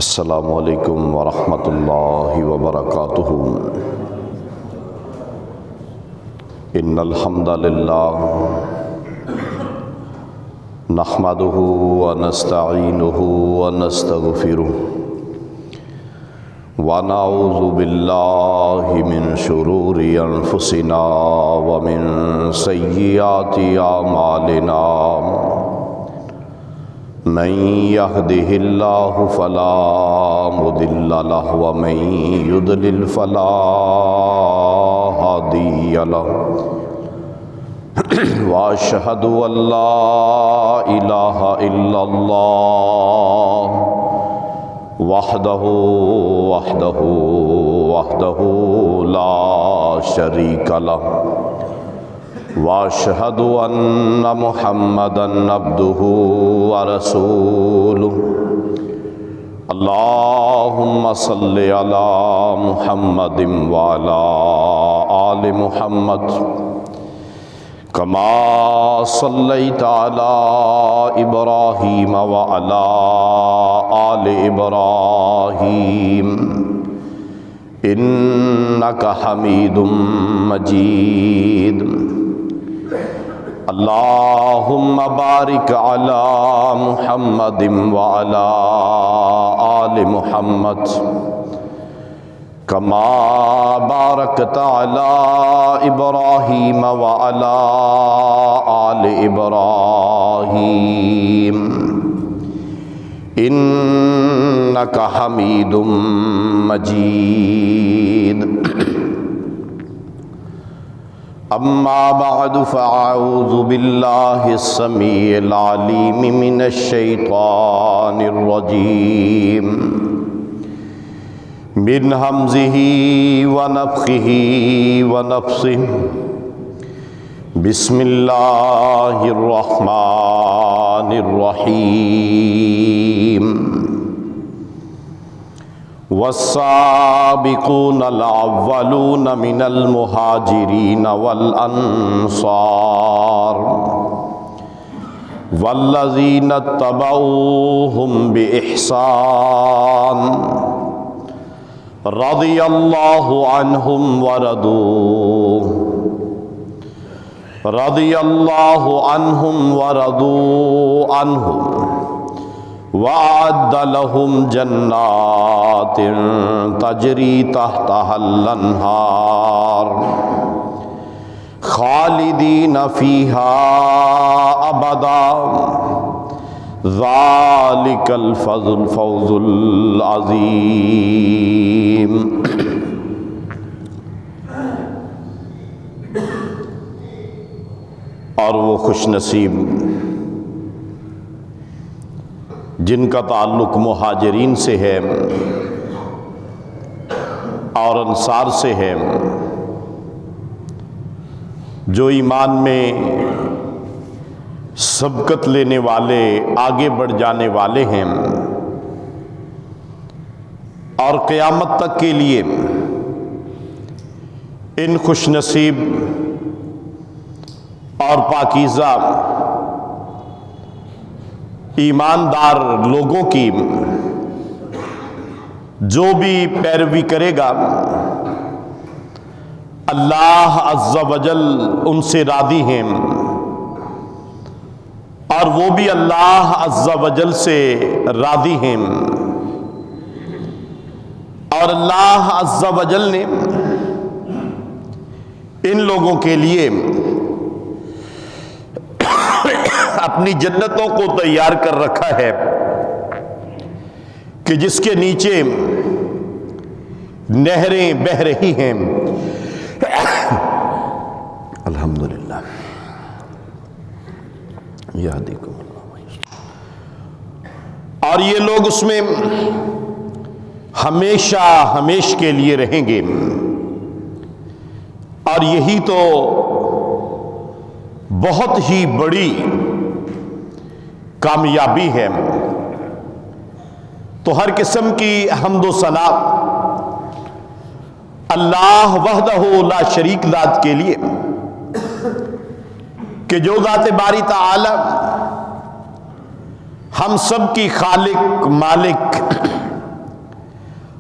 السلام علیکم ورحمۃ اللہ وبرکاتہ۔ ان الحمد للہ نحمدہ ونستعینہ ونستغفرہ ونعوذ باللہ من شرور انفسنا ومن سیئات اعمالنا من يهده الله فلا مضل له ومن يضلل فلا هادي له وأشهد أن لا إله إلا الله وحده لا شريك له واشهد ان محمدا عبده ورسوله اللهم صل على محمد وعلى آل محمد كما صليت على إبراهيم وعلى آل إبراهيم إنك حميد مجيد اللهم بارك على محمد وعلى آل محمد كما باركت على إبراهيم وعلى آل إبراهيم إنك حميد مجيد اما بعد فاعوذ باللہ السمیع العلیم من الشیطان الرجیم من ہمزہ ونفخہ ونفثہ بسم اللہ الرحمن الرحیم والسابقون الاولون من المہاجرین والانصار والذین اتبعوہم بإحسان رضی اللہ عنہم ورضوا عنہ وَأَعَدَّ لَهُمْ جَنَّاتٍ تَجْرِي تَحْتَهَا الْأَنْهَارُ خَالِدِينَ فِيهَا أَبَدًا ذَلِكَ الْفَوْزُ الْعَظِيمُ۔ اور وہ خوش نصیب جن کا تعلق مہاجرین سے ہے اور انصار سے ہے، جو ایمان میں سبقت لینے والے، آگے بڑھ جانے والے ہیں اور قیامت تک کے لیے ان خوش نصیب اور پاکیزہ ایماندار لوگوں کی جو بھی پیروی کرے گا، اللہ عز و جل ان سے راضی ہیں اور وہ بھی اللہ عز و جل سے راضی ہیں، اور اللہ عز و جل نے ان لوگوں کے لیے اپنی جنتوں کو تیار کر رکھا ہے کہ جس کے نیچے نہریں بہہ رہی ہیں۔ الحمدللہ یہدیکم اللہ۔ اور یہ لوگ اس میں ہمیشہ ہمیش کے لیے رہیں گے، اور یہی تو بہت ہی بڑی کامیابی ہے۔ تو ہر قسم کی حمد و ثنا اللہ وحدہ لا شریک ذات کے لیے کہ جو ذات باری تعالی ہم سب کی خالق، مالک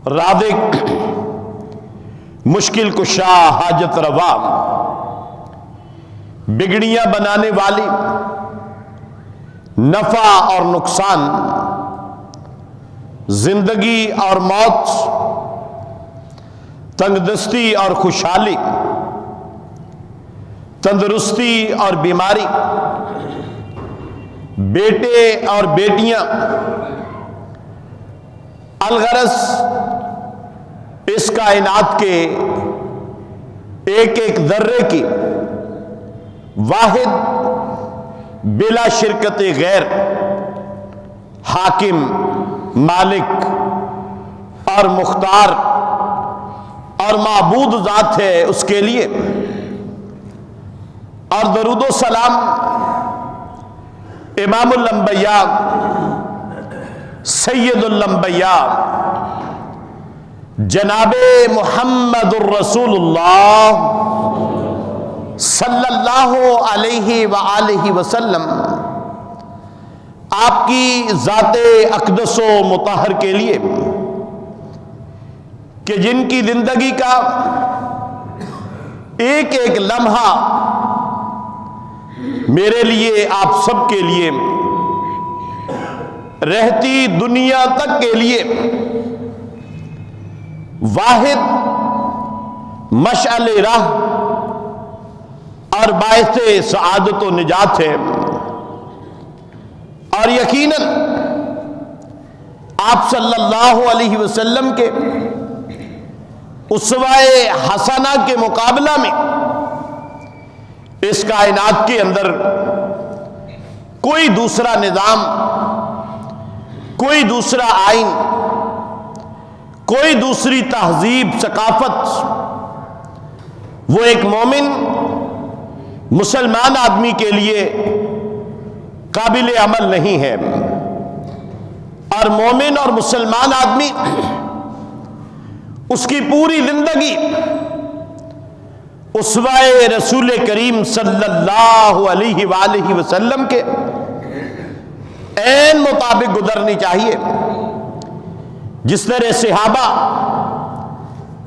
رازق، مشکل کشا، حاجت روا، بگڑیاں بنانے والی، نفع اور نقصان، زندگی اور موت، تنگدستی اور خوشحالی، تندرستی اور بیماری، بیٹے اور بیٹیاں، الغرض اس کائنات کے ایک ایک ذرے کی واحد بلا شرکت غیر حاکم، مالک اور مختار اور معبود ذات ہے، اس کے لیے اور درود و سلام امام الانبیاء، سید الانبیاء، جناب محمد الرسول اللہ صلی اللہ علیہ وآلہ وسلم، آپ کی ذات اقدس و مطہر کے لیے کہ جن کی زندگی کا ایک ایک لمحہ میرے لیے، آپ سب کے لیے، رہتی دنیا تک کے لیے واحد مشعل راہ اور باعث سعادت و نجات ہے، اور یقیناً آپ صلی اللہ علیہ وسلم کے اسوہ حسنہ کے مقابلہ میں اس کائنات کے اندر کوئی دوسرا نظام، کوئی دوسرا آئین، کوئی دوسری تہذیب، ثقافت، وہ ایک مومن مسلمان آدمی کے لیے قابل عمل نہیں ہے، اور مومن اور مسلمان آدمی اس کی پوری زندگی اسوہ رسول کریم صلی اللہ علیہ وآلہ وسلم کے عین مطابق گزرنی چاہیے، جس طرح صحابہ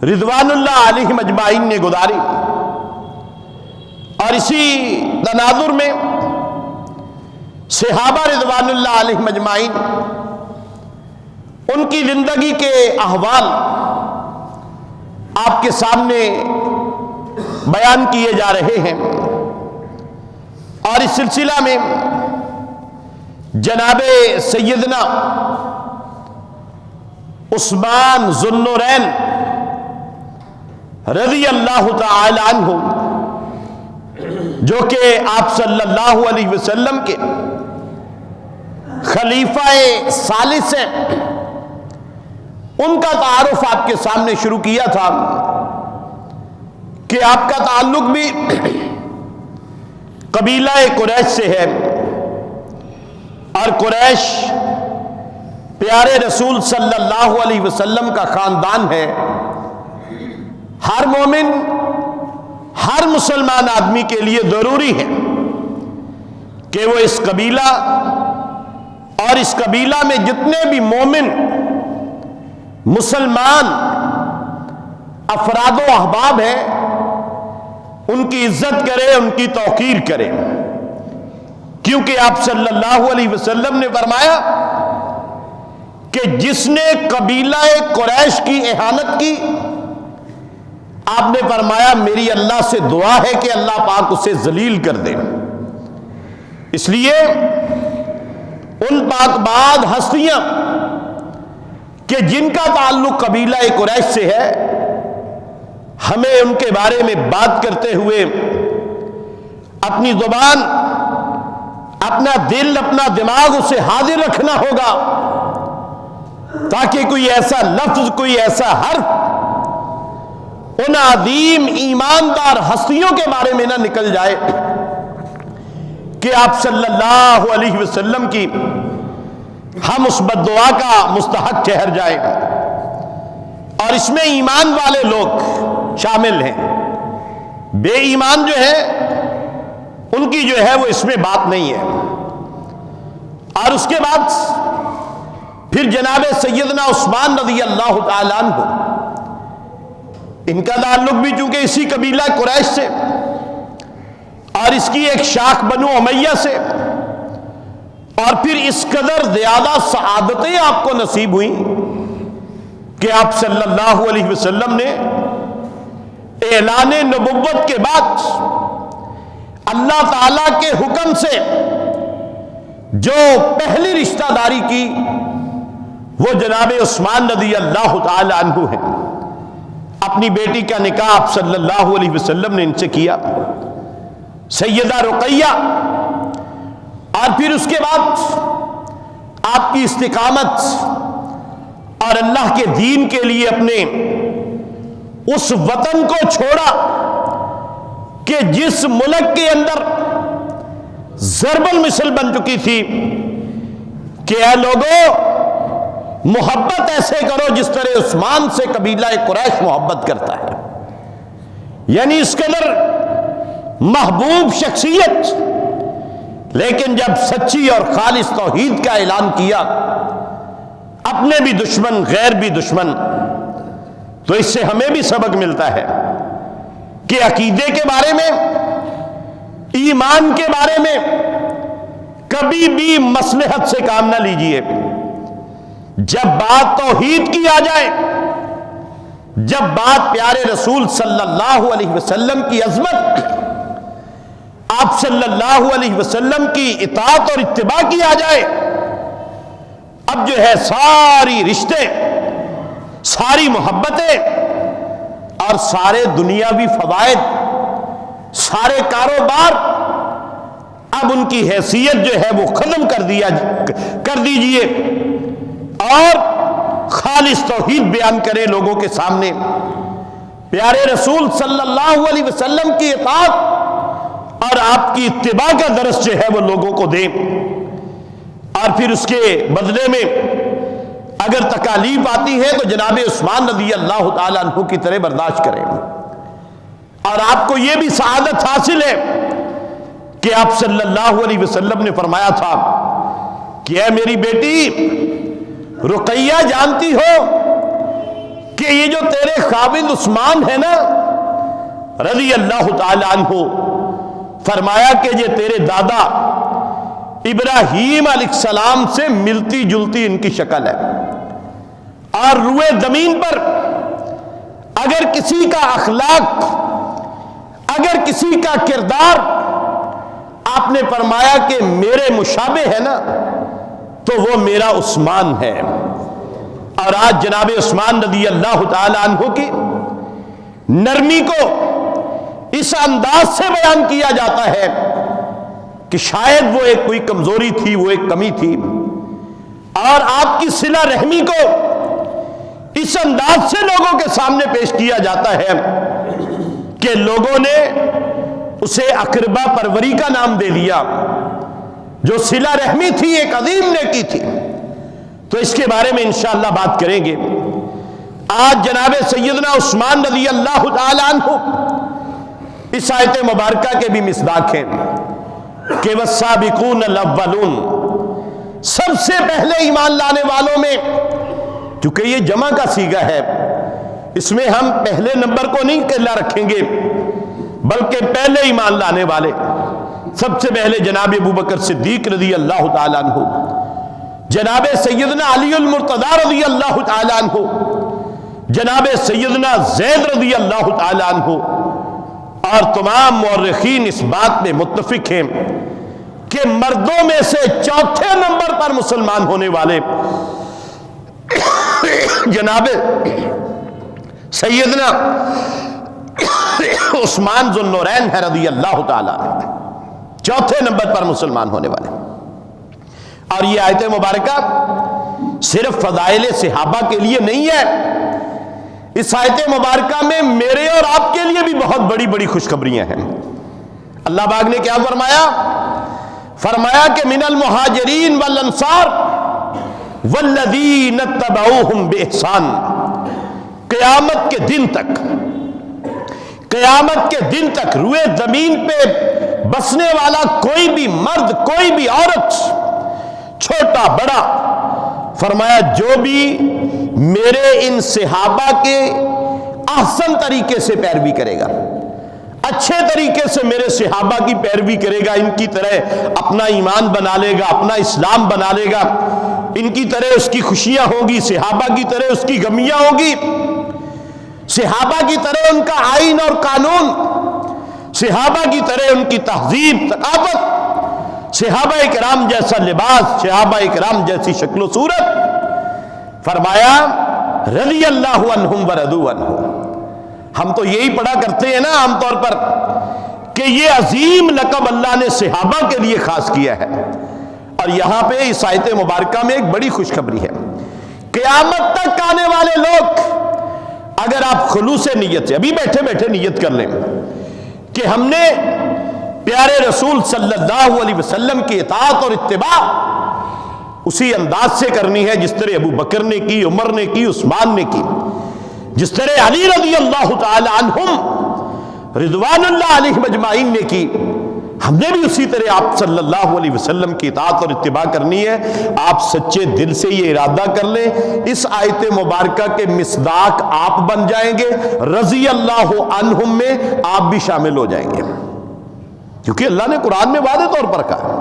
رضوان اللہ علیہم اجمعین نے گزاری۔ اور اسی تناظر میں صحابہ رضوان اللہ علیہم اجمعین، ان کی زندگی کے احوال آپ کے سامنے بیان کیے جا رہے ہیں، اور اس سلسلہ میں جناب سیدنا عثمان ذو النورین رضی اللہ تعالی عنہ، جو کہ آپ صلی اللہ علیہ وسلم کے خلیفہ ثالث ہیں، ان کا تعارف آپ کے سامنے شروع کیا تھا کہ آپ کا تعلق بھی قبیلہ قریش سے ہے، اور قریش پیارے رسول صلی اللہ علیہ وسلم کا خاندان ہے۔ ہر مومن، ہر مسلمان آدمی کے لیے ضروری ہے کہ وہ اس قبیلہ اور اس قبیلہ میں جتنے بھی مومن مسلمان افراد و احباب ہیں، ان کی عزت کرے، ان کی توقیر کرے، کیونکہ آپ صلی اللہ علیہ وسلم نے فرمایا کہ جس نے قبیلہ قریش کی اہانت کی، آپ نے فرمایا میری اللہ سے دعا ہے کہ اللہ پاک اسے ذلیل کر دے۔ اس لیے ان پاک بعد ہستیاں کہ جن کا تعلق قبیلہ قریش سے ہے، ہمیں ان کے بارے میں بات کرتے ہوئے اپنی زبان، اپنا دل، اپنا دماغ اسے حاضر رکھنا ہوگا، تاکہ کوئی ایسا لفظ، کوئی ایسا حرف ان عظیم ایماندار ہستیوں کے بارے میں نہ نکل جائے کہ آپ صلی اللہ علیہ وسلم کی ہم اس بد دعا کا مستحق ٹھہر جائیں۔ اور اس میں ایمان والے لوگ شامل ہیں، بے ایمان جو ہے ان کی جو ہے وہ اس میں بات نہیں ہے۔ اور اس کے بعد پھر جناب سیدنا عثمان رضی اللہ تعالیٰ عنہ، ان کا تعلق بھی چونکہ اسی قبیلہ قریش سے اور اس کی ایک شاخ بنو امیہ سے، اور پھر اس قدر زیادہ سعادتیں آپ کو نصیب ہوئیں کہ آپ صلی اللہ علیہ وسلم نے اعلان نبوت کے بعد اللہ تعالیٰ کے حکم سے جو پہلی رشتہ داری کی وہ جناب عثمان رضی اللہ تعالی عنہ ہیں۔ اپنی بیٹی کا نکاح آپ صلی اللہ علیہ وسلم نے ان سے کیا، سیدہ رقیہ، اور پھر اس کے بعد آپ کی استقامت اور اللہ کے دین کے لیے اپنے اس وطن کو چھوڑا کہ جس ملک کے اندر ضرب المثل بن چکی تھی کہ اے لوگوں، محبت ایسے کرو جس طرح عثمان سے قبیلہ قریش محبت کرتا ہے، یعنی اس قدر محبوب شخصیت، لیکن جب سچی اور خالص توحید کا اعلان کیا، اپنے بھی دشمن غیر بھی دشمن، تو اس سے ہمیں بھی سبق ملتا ہے کہ عقیدے کے بارے میں، ایمان کے بارے میں کبھی بھی مصلحت سے کام نہ لیجیے۔ جب بات توحید کی آ جائے، جب بات پیارے رسول صلی اللہ علیہ وسلم کی عظمت، آپ صلی اللہ علیہ وسلم کی اطاعت اور اتباع کی آ جائے، اب جو ہے ساری رشتے، ساری محبتیں اور سارے دنیاوی فوائد، سارے کاروبار، اب ان کی حیثیت جو ہے وہ ختم کر دیجئے اور خالص توحید بیان کرے لوگوں کے سامنے، پیارے رسول صلی اللہ علیہ وسلم کی اطاعت اور آپ کی اتباع کا درس جو ہے وہ لوگوں کو دیں، اور پھر اس کے بدلے میں اگر تکالیف آتی ہے تو جناب عثمان رضی اللہ تعالیٰ عنہ کی طرح برداشت کریں۔ اور آپ کو یہ بھی سعادت حاصل ہے کہ آپ صلی اللہ علیہ وسلم نے فرمایا تھا کہ اے میری بیٹی رقیہ، جانتی ہو کہ یہ جو تیرے خاوند عثمان ہے نا رضی اللہ تعالی عنہ، فرمایا کہ یہ تیرے دادا ابراہیم علیہ السلام سے ملتی جلتی ان کی شکل ہے، اور روئے زمین پر اگر کسی کا اخلاق، اگر کسی کا کردار آپ نے فرمایا کہ میرے مشابہ ہے نا تو وہ میرا عثمان ہے۔ اور آج جناب عثمان رضی اللہ تعالی عنہ کی نرمی کو اس انداز سے بیان کیا جاتا ہے کہ شاید وہ ایک کوئی کمزوری تھی، وہ ایک کمی تھی، اور آپ کی صلہ رحمی کو اس انداز سے لوگوں کے سامنے پیش کیا جاتا ہے کہ لوگوں نے اسے اقربا پروری کا نام دے دیا، جو صلہ رحمی تھی ایک عظیم نیکی تھی۔ تو اس کے بارے میں انشاءاللہ بات کریں گے۔ آج جناب سیدنا عثمان رضی اللہ تعالی عنہ اس آیت مبارکہ کے بھی مصداق ہیں کہ والسابقون الاولون، سب سے پہلے ایمان لانے والوں میں، چونکہ یہ جمع کا صیغہ ہے، اس میں ہم پہلے نمبر کو نہیں کہلا رکھیں گے، بلکہ پہلے ایمان لانے والے سب سے پہلے جناب ابوبکر صدیق رضی اللہ تعالیٰ عنہ، جناب سیدنا علی المرتضی رضی اللہ تعالیٰ عنہ، جناب سیدنا زید رضی اللہ تعالیٰ عنہ، اور تمام مورخین اس بات میں متفق ہیں کہ مردوں میں سے چوتھے نمبر پر مسلمان ہونے والے جناب سیدنا عثمان ذو النورین ہے رضی اللہ تعالیٰ عنہ، چوتھے نمبر پر مسلمان ہونے والے۔ اور یہ آیت مبارکہ صرف فضائل صحابہ کے لیے نہیں ہے، اس آیت مبارکہ میں میرے اور آپ کے لیے بھی بہت بڑی بڑی خوشخبریاں ہیں۔ اللہ پاک نے کیا فرمایا؟ فرمایا کہ من المہاجرین والانصار والذین اتبعوہم بإحسان، قیامت کے دن تک، قیامت کے دن تک روئے زمین پہ بسنے والا کوئی بھی مرد، کوئی بھی عورت، چھوٹا بڑا، فرمایا جو بھی میرے ان صحابہ کے احسن طریقے سے پیروی کرے گا، اچھے طریقے سے میرے صحابہ کی پیروی کرے گا، ان کی طرح اپنا ایمان بنا لے گا، اپنا اسلام بنا لے گا، ان کی طرح اس کی خوشیاں ہوں گی، صحابہ کی طرح اس کی غمیاں ہوں گی، صحابہ کی طرح ان کا آئین اور قانون، صحابہ کی طرح ان کی تہذیب ثقافت، صحابہ کرام جیسا لباس، صحابہ کرام جیسی شکل و صورت، فرمایا رضی اللہ عنہم ورضوا عنہ۔ ہم تو یہی پڑھا کرتے ہیں نا عام طور پر کہ یہ عظیم لقب اللہ نے صحابہ کے لیے خاص کیا ہے، اور یہاں پہ اس آیت مبارکہ میں ایک بڑی خوشخبری ہے، قیامت تک آنے والے لوگ اگر آپ خلوص نیت سے ابھی بیٹھے بیٹھے نیت کر لیں کہ ہم نے پیارے رسول صلی اللہ علیہ وسلم کی اطاعت اور اتباع اسی انداز سے کرنی ہے جس طرح ابو بکر نے کی، عمر نے کی، عثمان نے کی، جس طرح علی رضی اللہ تعالی عنہم رضوان اللہ علیہ مجمعین نے کی، ہم نے بھی اسی طرح آپ صلی اللہ علیہ وسلم کی اطاعت اور اتباع کرنی ہے۔ آپ سچے دل سے یہ ارادہ کر لیں، اس آیت مبارکہ کے مصداق آپ بن جائیں گے، رضی اللہ عنہم میں آپ بھی شامل ہو جائیں گے، کیونکہ اللہ نے قرآن میں واضح طور پر کہا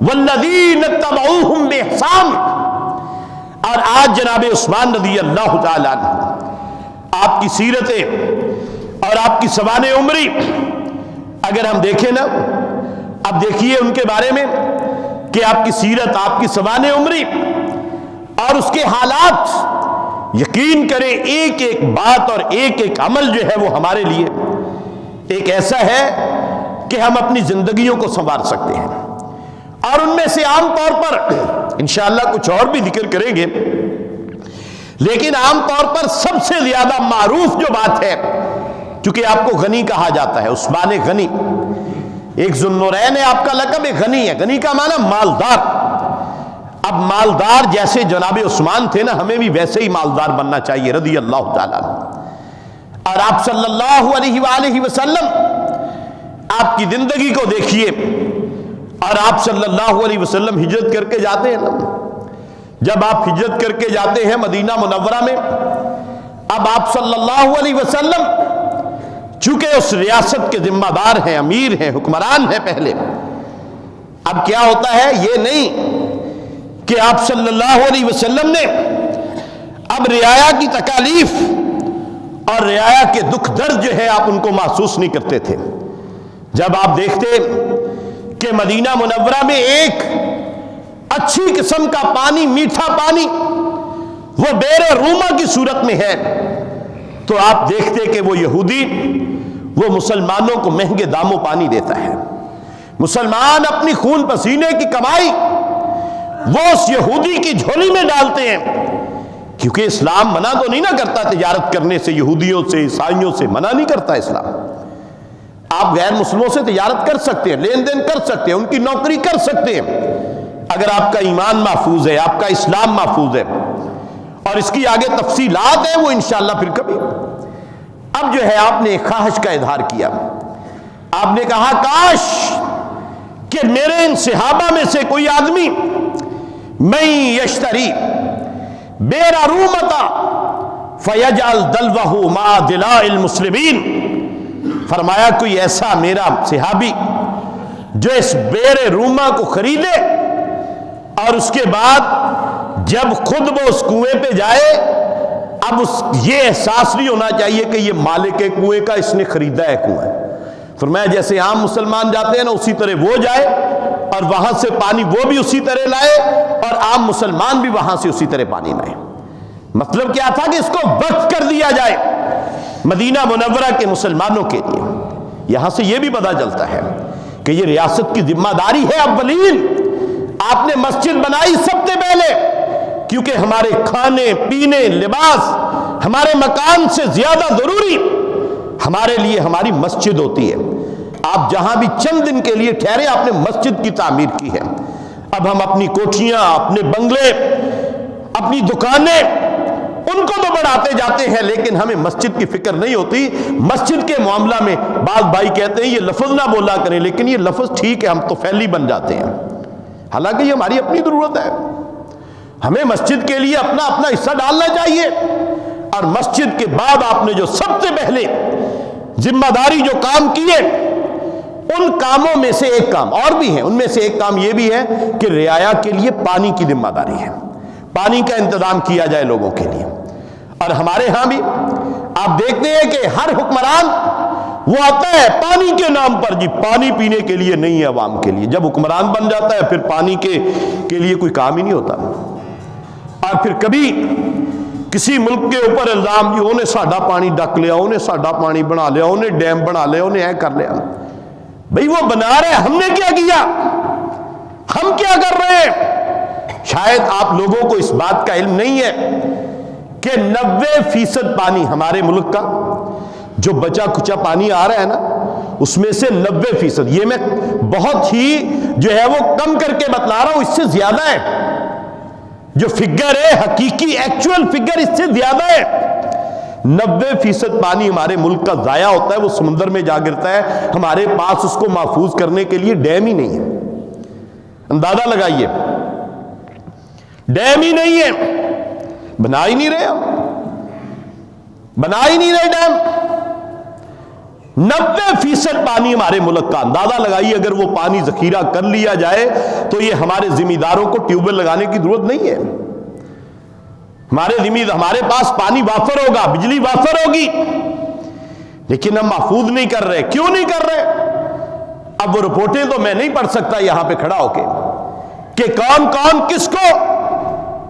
والذین اتبعوہم بإحسان۔ اور آج جناب عثمان رضی اللہ تعالی عنہ آپ کی سیرتیں اور آپ کی سوان عمری اگر ہم دیکھیں نا، اب دیکھیے ان کے بارے میں کہ آپ کی سیرت، آپ کی سوان عمری اور اس کے حالات، یقین کریں ایک ایک بات اور ایک ایک عمل جو ہے وہ ہمارے لیے ایک ایسا ہے کہ ہم اپنی زندگیوں کو سنوار سکتے ہیں، اور ان میں سے عام طور پر انشاءاللہ کچھ اور بھی ذکر کریں گے، لیکن عام طور پر سب سے زیادہ معروف جو بات ہے، کیونکہ آپ کو غنی کہا جاتا ہے، عثمان غنی، ایک ذوالنورین ہے آپ کا لقب، ایک غنی ہے، غنی کا معنی مالدار۔ اب مالدار جیسے جناب عثمان تھے نا، ہمیں بھی ویسے ہی مالدار بننا چاہیے رضی اللہ تعالیٰ عنہ۔ اور آپ صلی اللہ علیہ وآلہ وسلم آپ کی زندگی کو دیکھیے، اور آپ صلی اللہ علیہ وسلم ہجرت کر کے جاتے ہیں نا، جب آپ ہجرت کر کے جاتے ہیں مدینہ منورہ میں، اب آپ صلی اللہ علیہ وسلم چونکہ اس ریاست کے ذمہ دار ہیں، امیر ہیں، حکمران ہیں پہلے، اب کیا ہوتا ہے یہ نہیں کہ آپ صلی اللہ علیہ وسلم نے اب رعایا کی تکالیف اور رعایا کے دکھ درد جو ہے آپ ان کو محسوس نہیں کرتے تھے۔ جب آپ دیکھتے کہ مدینہ منورہ میں ایک اچھی قسم کا پانی، میٹھا پانی، وہ بیر روما کی صورت میں ہے، تو آپ دیکھتے کہ وہ یہودی وہ مسلمانوں کو مہنگے داموں پانی دیتا ہے، مسلمان اپنی خون پسینے کی کمائی وہ اس یہودی کی جھولی میں ڈالتے ہیں، کیونکہ اسلام منع تو نہیں نہ کرتا تجارت کرنے سے، یہودیوں سے، عیسائیوں سے منع نہیں کرتا اسلام۔ آپ غیر مسلموں سے تجارت کر سکتے ہیں، لین دین کر سکتے ہیں، ان کی نوکری کر سکتے ہیں، اگر آپ کا ایمان محفوظ ہے، آپ کا اسلام محفوظ ہے، اور اس کی آگے تفصیلات ہیں وہ انشاءاللہ پھر کبھی۔ اب جو ہے آپ نے ایک خواہش کا اظہار کیا، آپ نے کہا کاش کہ میرے ان صحابہ میں سے کوئی آدمی من یشتری بیر رومتا فیجعل دلوہ مع دلاء المسلمین، فرمایا کوئی ایسا میرا صحابی جو اس بیر روما کو خریدے اور اس کے بعد جب خود وہ اس کنویں پہ جائے، اب یہ احساس نہیں ہونا چاہیے کہ یہ مالک کنویں کا اس نے خریدا ہے کنواں، فرمایا جیسے عام مسلمان جاتے ہیں نا اسی طرح وہ جائے اور وہاں سے پانی وہ بھی اسی طرح لائے اور عام مسلمان بھی وہاں سے اسی طرح پانی لائے۔ مطلب کیا تھا کہ اس کو وقف کر دیا جائے مدینہ منورہ کے مسلمانوں کے لیے۔ یہاں سے یہ بھی پتہ چلتا ہے کہ یہ ریاست کی ذمہ داری ہے اولین، آپ نے مسجد بنائی سب سے پہلے، کیونکہ ہمارے کھانے پینے لباس ہمارے مکان سے زیادہ ضروری ہمارے لیے ہماری مسجد ہوتی ہے۔ آپ جہاں بھی چند دن کے لیے ٹھہرے آپ نے مسجد کی تعمیر کی ہے۔ اب ہم اپنی کوٹھیاں، اپنے بنگلے، اپنی دکانیں ان کو تو بڑھاتے جاتے ہیں، لیکن ہمیں مسجد کی فکر نہیں ہوتی۔ مسجد کے معاملہ میں بعض بھائی کہتے ہیں یہ لفظ نہ بولا کریں، لیکن یہ لفظ ٹھیک ہے، ہم تو فعلی بن جاتے ہیں، حالانکہ یہ ہماری اپنی ضرورت ہے۔ ہمیں مسجد کے لیے اپنا اپنا حصہ ڈالنا چاہیے، اور مسجد کے بعد آپ نے جو سب سے پہلے ذمہ داری جو کام کیے، ان کاموں میں سے ایک کام اور بھی ہے، ان میں سے ایک کام یہ بھی ہے کہ رعایا کے لیے پانی کی ذمہ داری ہے، پانی کا انتظام کیا جائے لوگوں کے لیے۔ اور ہمارے ہاں بھی آپ دیکھتے ہیں کہ ہر حکمران وہ آتا ہے پانی کے نام پر، جی پانی پینے کے لیے نہیں ہے عوام کے لیے، جب حکمران بن جاتا ہے پھر پانی کے لیے کوئی کام ہی نہیں ہوتا۔ اور پھر کبھی کسی ملک کے اوپر الزام، جی انہیں ساڈا پانی ڈک لیا، انہیں ساڈا پانی بنا لیا، انہیں ڈیم بنا لیا، انہیں اے کر لیا۔ بھئی وہ بنا رہے، ہم نے کیا کیا؟ ہم کیا کر رہے ہیں؟ شاید آپ لوگوں کو اس بات کا علم نہیں ہے کہ 90% پانی ہمارے ملک کا جو بچا کچا پانی آ رہا ہے نا، اس میں سے 90%، یہ میں بہت ہی جو ہے وہ کم کر کے بتلا رہا ہوں، اس سے زیادہ ہے جو فگر ہے، حقیقی ایکچوئل فگر اس سے زیادہ ہے۔ 90% پانی ہمارے ملک کا ضائع ہوتا ہے، وہ سمندر میں جا گرتا ہے، ہمارے پاس اس کو محفوظ کرنے کے لیے ڈیم ہی نہیں ہے۔ اندازہ لگائیے، ڈیم ہی نہیں ہے، بنا ہی نہیں رہے ہم، بنا ہی نہیں رہے ڈیم۔ 90% پانی ہمارے ملک کا، اندازہ لگائیے اگر وہ پانی ذخیرہ کر لیا جائے تو یہ ہمارے ذمہ داروں کو ٹیوب ویل لگانے کی ضرورت نہیں ہے۔ ہمارے پاس پانی وافر ہوگا، بجلی وافر ہوگی، لیکن ہم محفوظ نہیں کر رہے۔ کیوں نہیں کر رہے؟ اب وہ رپورٹیں تو میں نہیں پڑھ سکتا یہاں پہ کھڑا ہو کے کہ کون کون کس کو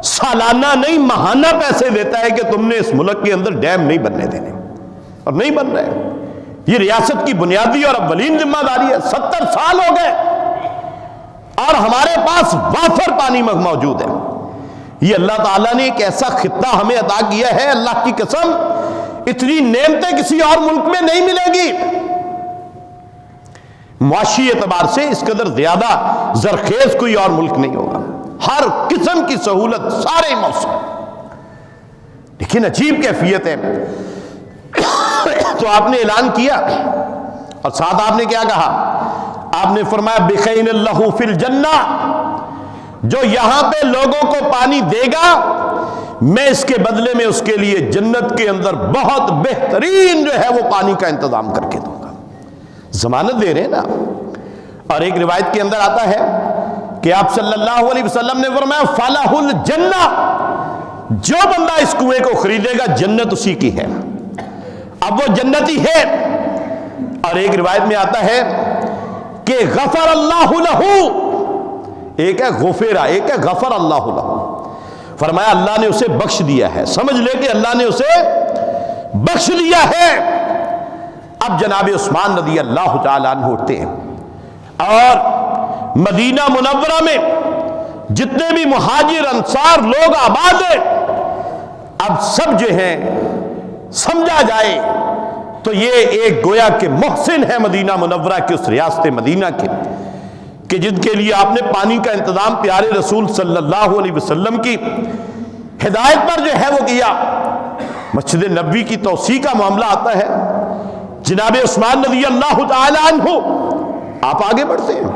سالانہ نہیں ماہانہ پیسے دیتا ہے کہ تم نے اس ملک کے اندر ڈیم نہیں بننے دینے، اور نہیں بن رہے۔ یہ ریاست کی بنیادی اور اولین ذمہ داری ہے۔ 70 سال ہو گئے اور ہمارے پاس وافر پانی موجود ہے۔ یہ اللہ تعالیٰ نے ایک ایسا خطہ ہمیں عطا کیا ہے، اللہ کی قسم اتنی نعمتیں کسی اور ملک میں نہیں ملے گی۔ معاشی اعتبار سے اس قدر زیادہ زرخیز کوئی اور ملک نہیں ہوگا، ہر قسم کی سہولت سارے موسم۔ لیکن عجیب کیفیت ہے، تو آپ نے اعلان کیا اور ساتھ آپ نے کیا کہا؟ آپ نے فرمایا بخین اللہ فی الجنہ، جو یہاں پہ لوگوں کو پانی دے گا میں اس کے بدلے میں اس کے لیے جنت کے اندر بہت بہترین جو ہے وہ پانی کا انتظام کر کے دوں گا۔ ضمانت دے رہے ہیں نا۔ اور ایک روایت کے اندر آتا ہے کہ آپ صلی اللہ علیہ وسلم نے فرمایا فلاح الجنہ، جو بندہ اس کنویں کو خریدے گا جنت اسی کی ہے۔ اب وہ جنتی ہے۔ اور ایک روایت میں آتا ہے کہ غفر اللہ لہو، ایک ہے غفرہ، ایک ہے غفر اللہ لہو، فرمایا اللہ نے اسے بخش دیا ہے۔ سمجھ لے کہ اللہ نے اسے بخش دیا ہے۔ اب جناب عثمان رضی اللہ تعالیٰ عنہ اٹھتے ہیں اور مدینہ منورہ میں جتنے بھی مہاجر انصار لوگ آباد ہیں، اب سب جو ہیں سمجھا جائے تو یہ ایک گویا کہ محسن ہے مدینہ منورہ کے، اس ریاست مدینہ کے، کہ جن کے لیے آپ نے پانی کا انتظام پیارے رسول صلی اللہ علیہ وسلم کی ہدایت پر جو ہے وہ کیا۔ مسجد نبوی کی توسیع کا معاملہ آتا ہے، جناب عثمان رضی اللہ تعالی عنہ آپ آگے بڑھتے ہیں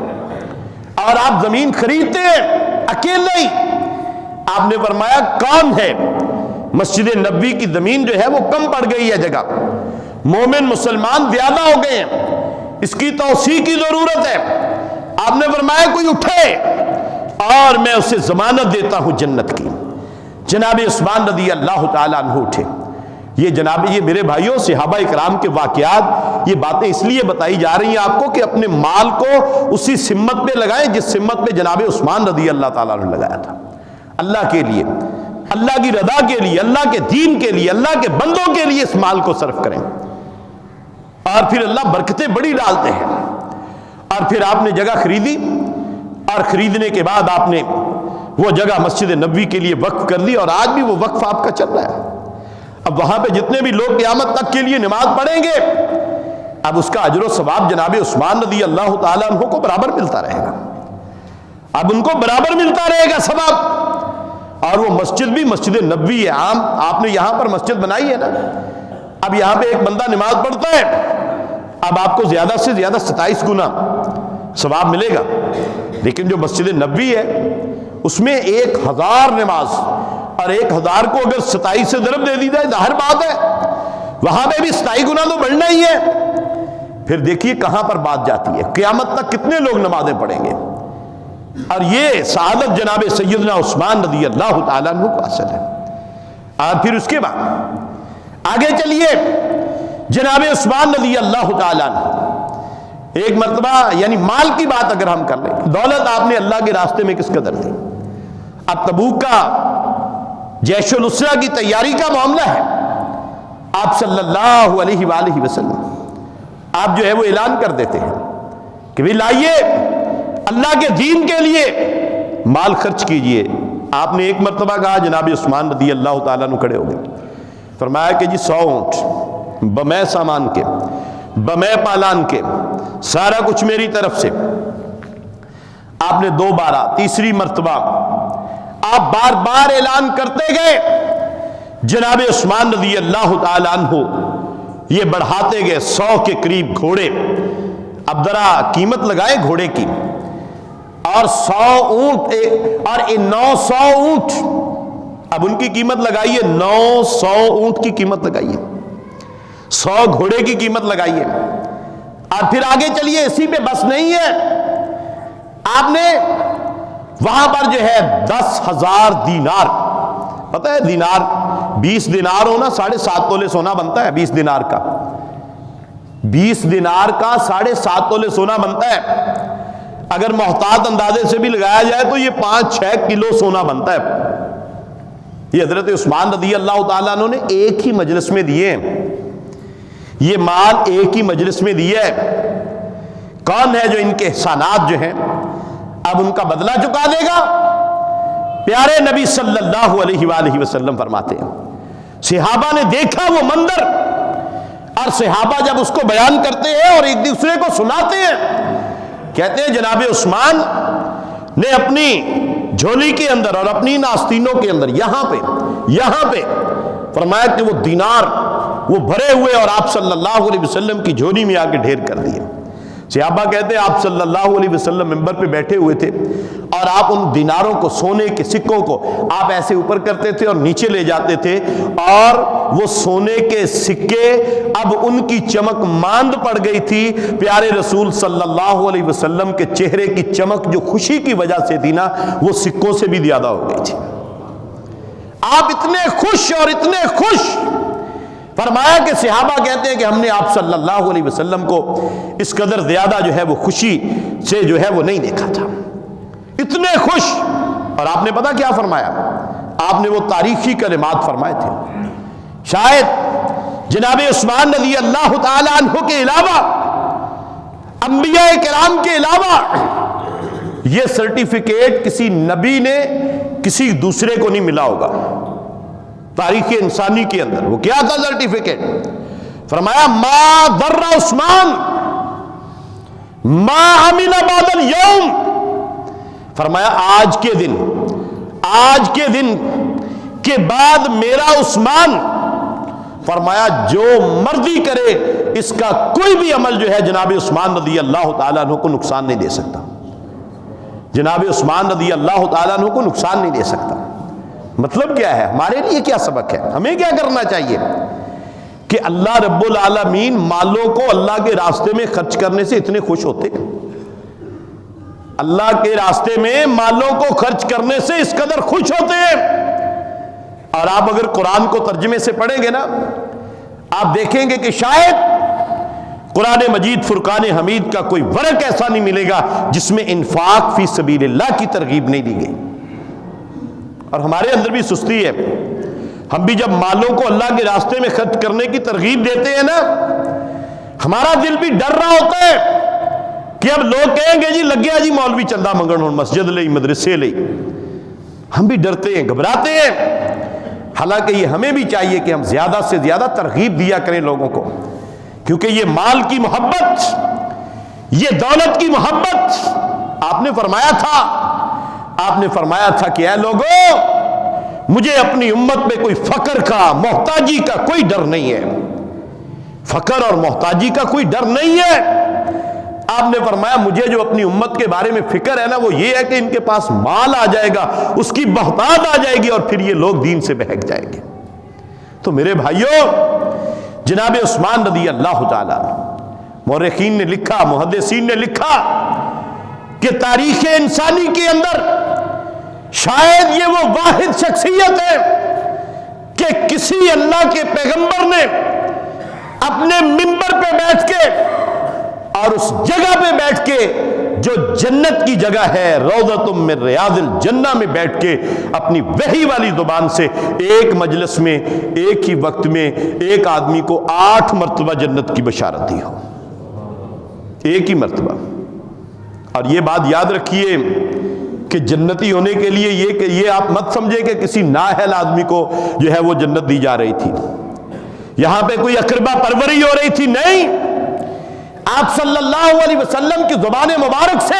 اور آپ زمین خریدتے ہیں اکیلے ہی۔ آپ نے فرمایا کام ہے، مسجد نبوی کی زمین جو ہے وہ کم پڑ گئی ہے جگہ، مومن مسلمان زیادہ ہو گئے ہیں، اس کی توسیع کی ضرورت ہے۔ آپ نے فرمایا کوئی اٹھے اور میں اسے ضمانت دیتا ہوں جنت کی۔ جناب عثمان رضی اللہ تعالیٰ عنہ اٹھے۔ یہ میرے بھائیوں صحابہ اکرام کے واقعات، یہ باتیں اس لیے بتائی جا رہی ہیں آپ کو کہ اپنے مال کو اسی سمت پہ لگائیں جس سمت پہ جناب عثمان رضی اللہ تعالیٰ عنہ لگایا تھا، اللہ کے لیے، اللہ کی رضا کے لیے، اللہ کے دین کے لیے، اللہ کے بندوں کے لیے اس مال کو صرف کریں، اور پھر اللہ برکتیں بڑی ڈالتے ہیں۔ اور پھر آپ نے جگہ خریدی اور خریدنے کے بعد آپ نے وہ جگہ مسجد نبوی کے لیے وقف کر دی، اور آج بھی وہ وقف آپ کا چل رہا ہے۔ اب وہاں پہ جتنے بھی لوگ قیامت تک کے لیے نماز پڑھیں گے، اب اس کا اجر و ثواب جناب عثمان رضی اللہ تعالیٰ عنہ کو برابر ملتا رہے گا، اب ان کو برابر ملتا رہے گا ثواب۔ اور وہ مسجد بھی مسجد نبوی ہے، عام آپ نے یہاں پر مسجد بنائی ہے نا، اب یہاں پہ ایک بندہ نماز پڑھتا ہے، اب آپ کو زیادہ سے زیادہ 27 گنا ثواب ملے گا، لیکن جو مسجد نبوی ہے اس میں 1000 نماز، اور 1000 کو اگر 27 سے ضرب دے دی جائے ظاہر بات ہے وہاں پہ بھی 27 گنا تو بڑھنا ہی ہے۔ پھر دیکھیے کہاں پر بات جاتی ہے، قیامت تک کتنے لوگ نمازیں پڑھیں گے، اور یہ سعادت جناب سیدنا عثمان رضی اللہ تعالیٰ عنہ کو حاصل ہے۔ اور پھر اس کے بعد آگے چلیے، جناب عثمان رضی اللہ تعالیٰ عنہ ایک مرتبہ، یعنی مال کی بات اگر ہم کر لیں، دولت آپ نے اللہ کے راستے میں کس قدر تھی۔ اب تبوک کا جیش الاسرہ کی تیاری کا معاملہ ہے، آپ صلی اللہ علیہ وآلہ وسلم آپ جو ہے وہ اعلان کر دیتے ہیں کہ بھی لائیے اللہ کے دین کے لیے مال خرچ کیجئے۔ آپ نے ایک مرتبہ کہا، جناب عثمان رضی اللہ تعالیٰ عنہ کھڑے ہو گئے، فرمایا کہ جی 100 اونٹ بمے سامان کے، بمے پالان کے، سارا کچھ میری طرف سے۔ آپ نے 2 بار، تیسری مرتبہ آپ بار بار اعلان کرتے گئے، جناب عثمان رضی اللہ تعالیٰ عنہ یہ بڑھاتے گئے 100 کے قریب گھوڑے۔ اب ذرا قیمت لگائے گھوڑے کی، اور 100 اونٹ اور 900 اونٹ، اب ان کی قیمت لگائیے، 900 اونٹ کی قیمت لگائیے، 100 گھوڑے کی قیمت لگائیے۔ اور پھر آگے چلیے، اسی پہ بس نہیں ہے، آپ نے وہاں پر جو ہے 10,000 دینار، پتہ ہے دینار 20 دینار ہونا 7.5 تولے سونا بنتا ہے، 20 دینار کا 20 دینار کا 7.5 تولے سونا بنتا ہے، اگر محتاط اندازے سے بھی لگایا جائے تو یہ 5-6 کلو سونا بنتا ہے۔ یہ حضرت عثمان رضی اللہ تعالیٰ عنہ نے ایک ہی مجلس میں دیے، یہ مال ایک ہی مجلس میں دیے۔ کون ہے جو ان کے احسانات جو ہیں اب ان کا بدلہ چکا دے گا؟ پیارے نبی صلی اللہ علیہ وآلہ وسلم فرماتے ہیں، صحابہ نے دیکھا وہ منظر، اور صحابہ جب اس کو بیان کرتے ہیں اور ایک دوسرے کو سناتے ہیں، کہتے ہیں جناب عثمان نے اپنی جھولی کے اندر اور اپنی آستینوں کے اندر یہاں پہ فرمایا کہ وہ دینار وہ بھرے ہوئے اور آپ صلی اللہ علیہ وسلم کی جھولی میں آ کے ڈھیر کر دیے۔ صحابہ کہتے ہیں آپ صلی اللہ علیہ وسلم منبر پہ بیٹھے ہوئے تھے، اور آپ ان دیناروں کو، سونے کے سکوں کو آپ ایسے اوپر کرتے تھے اور نیچے لے جاتے تھے، اور وہ سونے کے سکے اب ان کی چمک ماند پڑ گئی تھی۔ پیارے رسول صلی اللہ علیہ وسلم کے چہرے کی چمک جو خوشی کی وجہ سے تھی نا، وہ سکوں سے بھی زیادہ ہو گئی تھی۔ آپ اتنے خوش اور اتنے خوش، فرمایا کہ صحابہ کہتے ہیں کہ ہم نے آپ صلی اللہ علیہ وسلم کو اس قدر زیادہ جو ہے وہ خوشی سے جو ہے وہ نہیں دیکھا تھا، اتنے خوش۔ اور آپ نے پتا کیا فرمایا؟ آپ نے وہ تاریخی کلمات فرمائے تھے، شاید جناب عثمان رضی اللہ تعالی عنہ کے علاوہ، انبیاء کرام کے علاوہ، یہ سرٹیفکیٹ کسی نبی نے کسی دوسرے کو نہیں ملا ہوگا تاریخ انسانی کے اندر۔ وہ کیا تھا سرٹیفکیٹ؟ فرمایا ما ضر عثمان ما عمل بعد اليوم، فرمایا آج کے دن کے بعد میرا عثمان، فرمایا جو مرضی کرے اس کا کوئی بھی عمل جو ہے جناب عثمان رضی اللہ تعالیٰ عنہ کو نقصان نہیں دے سکتا، جناب عثمان رضی اللہ تعالیٰ عنہ کو نقصان نہیں دے سکتا۔ مطلب کیا ہے؟ ہمارے لیے کیا سبق ہے؟ ہمیں کیا کرنا چاہیے کہ اللہ رب العالمین مالوں کو اللہ کے راستے میں خرچ کرنے سے اتنے خوش ہوتے ہیں، اللہ کے راستے میں مالوں کو خرچ کرنے سے اس قدر خوش ہوتے ہیں۔ اور آپ اگر قرآن کو ترجمے سے پڑھیں گے نا، آپ دیکھیں گے کہ شاید قرآن مجید فرقان حمید کا کوئی ورق ایسا نہیں ملے گا جس میں انفاق فی سبیل اللہ کی ترغیب نہیں دی گئی۔ اور ہمارے اندر بھی سستی ہے، ہم بھی جب مالوں کو اللہ کے راستے میں خرچ کرنے کی ترغیب دیتے ہیں نا، ہمارا دل بھی ڈر رہا ہوتا ہے کہ اب لوگ کہیں گے جی لگ گیا جی مولوی چندہ منگن ہوں، مسجد لئی مدرسے لئی، ہم بھی ڈرتے ہیں، گھبراتے ہیں۔ حالانکہ یہ ہمیں بھی چاہیے کہ ہم زیادہ سے زیادہ ترغیب دیا کریں لوگوں کو، کیونکہ یہ مال کی محبت، یہ دولت کی محبت، آپ نے فرمایا تھا کہ اے لوگوں، مجھے اپنی امت میں کوئی فقر کا، محتاجی کا کوئی ڈر نہیں ہے، فقر اور محتاجی کا کوئی ڈر نہیں ہے۔ آپ نے فرمایا مجھے جو اپنی امت کے بارے میں فکر ہے نا وہ یہ ہے کہ ان کے پاس مال آ جائے گا، اس کی بہتات آ جائے گی اور پھر یہ لوگ دین سے بہک جائیں گے۔ تو میرے بھائیوں، جناب عثمان رضی اللہ تعالیٰ، مورخین نے لکھا، محدثین نے لکھا کہ تاریخ انسانی کے اندر شاید یہ وہ واحد شخصیت ہے کہ کسی اللہ کے پیغمبر نے اپنے منبر پہ بیٹھ کے اور اس جگہ پہ بیٹھ کے جو جنت کی جگہ ہے روضۃ من ریاض الجنہ میں بیٹھ کے اپنی وحی والی زبان سے ایک مجلس میں ایک ہی وقت میں ایک آدمی کو 8 مرتبہ جنت کی بشارت دی ہو، ایک ہی مرتبہ۔ اور یہ بات یاد رکھیے کہ جنتی ہونے کے لیے یہ آپ مت سمجھے کہ کسی نااہل آدمی کو جو ہے وہ جنت دی جا رہی تھی، یہاں پہ کوئی اقربا پروری ہو رہی تھی، نہیں، آپ صلی اللہ علیہ وسلم کی زبان مبارک سے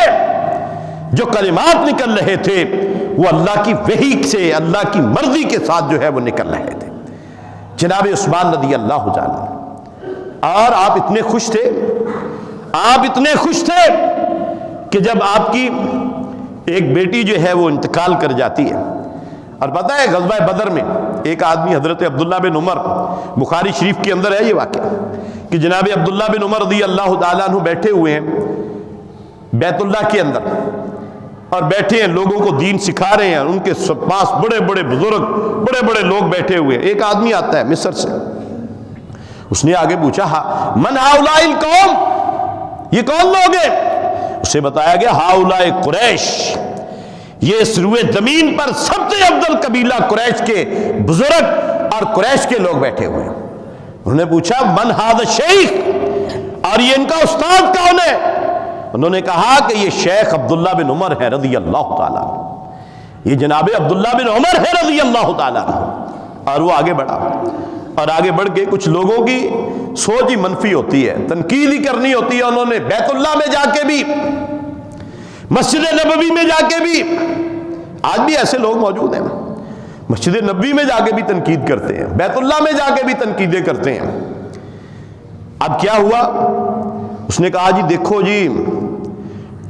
جو کلمات نکل رہے تھے وہ اللہ کی وحی سے، اللہ کی مرضی کے ساتھ جو ہے وہ نکل رہے تھے۔ جناب عثمان رضی اللہ تعالیٰ، اور آپ اتنے خوش تھے، آپ اتنے خوش تھے کہ جب آپ کی ایک بیٹی جو ہے وہ انتقال کر جاتی ہے، اور پتہ ہے غزوہ بدر میں ایک آدمی حضرت عبداللہ بن عمر، بخاری شریف کے اندر ہے یہ واقعہ کہ جناب عبداللہ بن عمر رضی اللہ تعالیٰ عنہ بیٹھے ہوئے ہیں بیت اللہ کے اندر، اور بیٹھے ہیں لوگوں کو دین سکھا رہے ہیں، ان کے پاس بڑے بڑے بزرگ، بڑے بڑے لوگ بیٹھے ہوئے ہیں۔ ایک آدمی آتا ہے مصر سے، اس نے آگے پوچھا من ہؤلاء القوم، یہ کون لوگ ہیں؟ اسے بتایا گیا ہؤلاء قریش، یہ اس روئے زمین پر سب سے افضل قبیلہ قریش کے بزرگ اور قریش کے لوگ بیٹھے ہوئے ہیں۔ انہوں نے پوچھا من ھذا الشیخ، اور یہ ان کا استاد کون ہے؟ انہوں نے کہا کہ یہ شیخ عبداللہ بن عمر ہے رضی اللہ تعالیٰ، یہ جناب عبداللہ بن عمر ہے رضی اللہ تعالیٰ۔ اور وہ آگے بڑھا، اور آگے بڑھ کے کچھ لوگوں کی سوچ ہی منفی ہوتی ہے، تنقید ہی کرنی ہوتی ہے۔ انہوں نے بیت اللہ میں جا کے بھی، مسجد نبوی میں جا کے بھی، آج بھی ایسے لوگ موجود ہیں، مسجد نبوی میں جا کے بھی تنقید کرتے ہیں، بیت اللہ میں جا کے بھی تنقیدیں کرتے ہیں۔ اب کیا ہوا؟ اس نے کہا جی دیکھو جی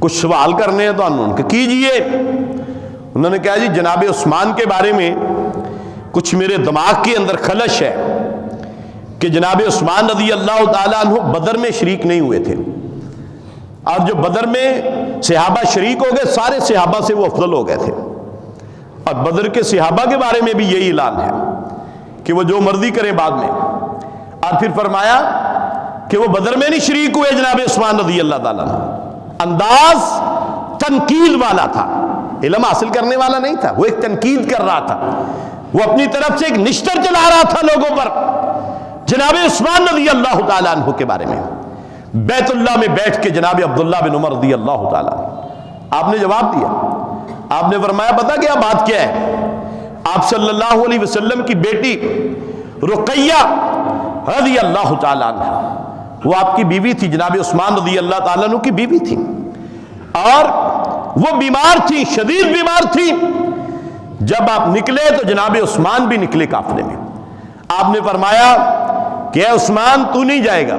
کچھ سوال کرنے ہیں تو انہوں نے کیجئے۔ انہوں نے کہا جی جناب عثمان کے بارے میں کچھ میرے دماغ کے اندر خلش ہے کہ جناب عثمان رضی اللہ تعالیٰ عنہ بدر میں شریک نہیں ہوئے تھے، اور جو بدر میں صحابہ شریک ہو گئے سارے صحابہ سے وہ افضل ہو گئے تھے، اور بدر کے صحابہ کے بارے میں بھی یہی اعلان ہے کہ وہ جو مرضی کریں بعد میں۔ اور پھر فرمایا کہ وہ بدر میں نہیں شریک ہوئے جناب عثمان رضی اللہ تعالیٰ عنہ، انداز تنقید والا تھا، علم حاصل کرنے والا نہیں تھا، وہ ایک تنقید کر رہا تھا، وہ اپنی طرف سے ایک نشتر چلا رہا تھا لوگوں پر جناب عثمان رضی اللہ تعالیٰ عنہ کے بارے میں۔ بیت اللہ میں بیٹھ کے جناب عبداللہ بن عمر رضی اللہ تعالیٰ آپ نے جواب دیا، آپ نے فرمایا پتہ کیا بات کیا ہے؟ آپ صلی اللہ علیہ وسلم کی بیٹی رقیہ رضی اللہ تعالیٰ عنہ، وہ آپ کی بیوی تھی، جناب عثمان رضی اللہ تعالیٰ عنہ کی بیوی تھی، اور وہ بیمار تھی، شدید بیمار تھی۔ جب آپ نکلے تو جناب عثمان بھی نکلے قافلے میں۔ آپ نے فرمایا کہ اے عثمان تو نہیں جائے گا،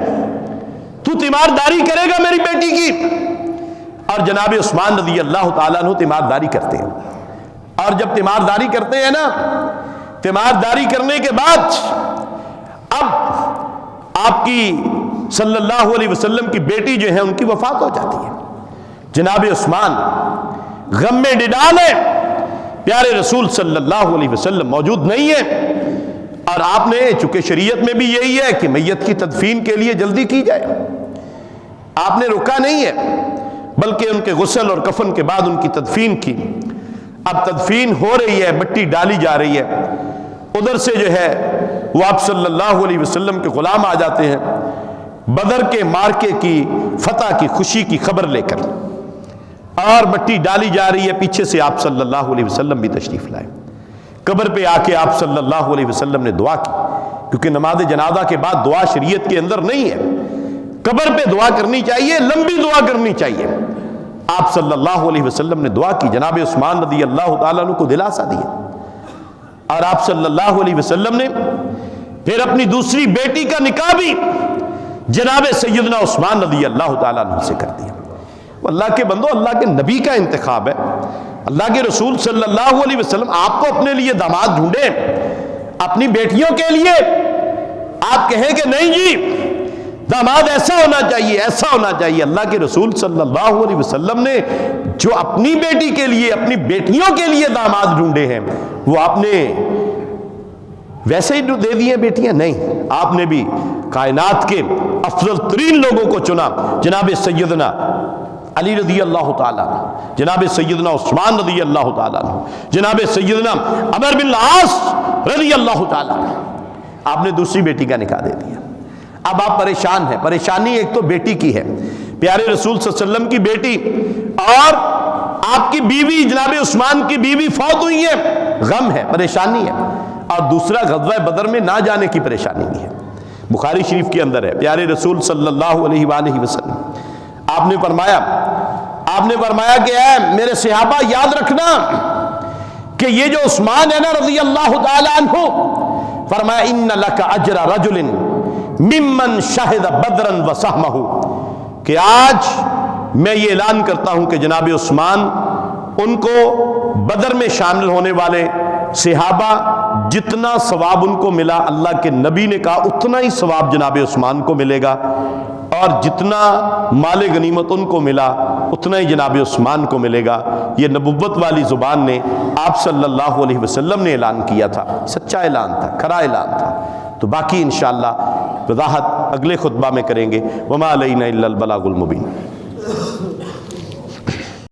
تو تیمارداری کرے گا میری بیٹی کی۔ اور جناب عثمان رضی اللہ تعالیٰ عنہ تیمارداری کرتے ہیں، اور جب تیمارداری کرتے ہیں نا، تیمارداری کرنے کے بعد اب آپ کی صلی اللہ علیہ وسلم کی بیٹی جو ہے ان کی وفات ہو جاتی ہے۔ جناب عثمان غم میں ڈڈال ہے، پیارے رسول صلی اللہ علیہ وسلم موجود نہیں ہے، اور آپ نے چونکہ شریعت میں بھی یہی ہے کہ میت کی تدفین کے لیے جلدی کی جائے، آپ نے رکا نہیں ہے بلکہ ان کے غسل اور کفن کے بعد ان کی تدفین کی۔ اب تدفین ہو رہی ہے، مٹی ڈالی جا رہی ہے، ادھر سے جو ہے وہ آپ صلی اللہ علیہ وسلم کے غلام آ جاتے ہیں بدر کے مارکے کی فتح کی خوشی کی خبر لے کر، اور مٹی ڈالی جا رہی ہے، پیچھے سے آپ صلی اللہ علیہ وسلم بھی تشریف لائے۔ قبر پہ آ کے آپ صلی اللہ علیہ وسلم نے دعا کی، کیونکہ نماز جنازہ کے بعد دعا شریعت کے اندر نہیں ہے، قبر پہ دعا کرنی چاہیے، لمبی دعا کرنی چاہیے۔ آپ صلی اللہ علیہ وسلم نے دعا کی، جناب عثمان رضی اللہ تعالیٰ عنہ کو دلاسا دیا، اور آپ صلی اللہ علیہ وسلم نے پھر اپنی دوسری بیٹی کا نکاح بھی جناب سیدنا عثمان رضی اللہ تعالیٰ عنہ سے کر دیا۔ اللہ کے بندو، اللہ کے نبی کا انتخاب ہے، اللہ کے رسول صلی اللہ علیہ وسلم آپ کو اپنے لیے داماد ڈھونڈیں، اپنی بیٹیوں کے لیے آپ کہیں کہ نہیں جی داماد ایسا ہونا چاہیے، ایسا ہونا چاہیے۔ اللہ کے رسول صلی اللہ علیہ وسلم نے جو اپنی بیٹی کے لیے، اپنی بیٹیوں کے لیے داماد ڈھونڈے ہیں، وہ آپ نے ویسے ہی دے دیے بیٹیاں؟ نہیں، آپ نے بھی کائنات کے افضل ترین لوگوں کو چنا، جناب سیدنا علی رضی اللہ تعالیٰ عنہ، جناب سیدنا عثمان رضی اللہ تعالیٰ عنہ، جناب سیدنا عمر بن العاص رضی اللہ تعالیٰ عنہ۔ آپ نے دوسری بیٹی کا نکاح دے دیا، اب آپ پریشان ہیں۔ پریشانی ایک تو بیٹی کی ہے، پیارے رسول صلی اللہ علیہ وسلم کی بیٹی اور آپ کی بیوی جناب عثمان کی بیوی فوت ہوئی ہے، غم ہے، پریشانی ہے، اور دوسرا غزوہ بدر میں نہ جانے کی پریشانی بھی ہے۔ بخاری شریف کے اندر ہے، پیارے رسول صلی اللہ علیہ وآلہ وسلم آپ نے فرمایا کہ اے میرے صحابہ یاد رکھنا کہ یہ جو عثمان ہے نا رضی اللہ تعالی عنہ، فرمایا ان لک اجر رجل ممن شہد بدرا وسہمہ، کہ آج میں یہ اعلان کرتا ہوں کہ جناب عثمان ان کو بدر میں شامل ہونے والے صحابہ جتنا ثواب ان کو ملا، اللہ کے نبی نے کہا اتنا ہی ثواب جناب عثمان کو ملے گا، اور جتنا مال غنیمت ان کو ملا اتنا ہی جناب عثمان کو ملے گا۔ یہ نبوت والی زبان نے آپ صلی اللہ علیہ وسلم نے اعلان کیا تھا، سچا اعلان تھا، کھرا اعلان تھا۔ تو باقی انشاءاللہ وضاحت اگلے خطبہ میں کریں گے۔ وما علینا الا البلاغ المبین۔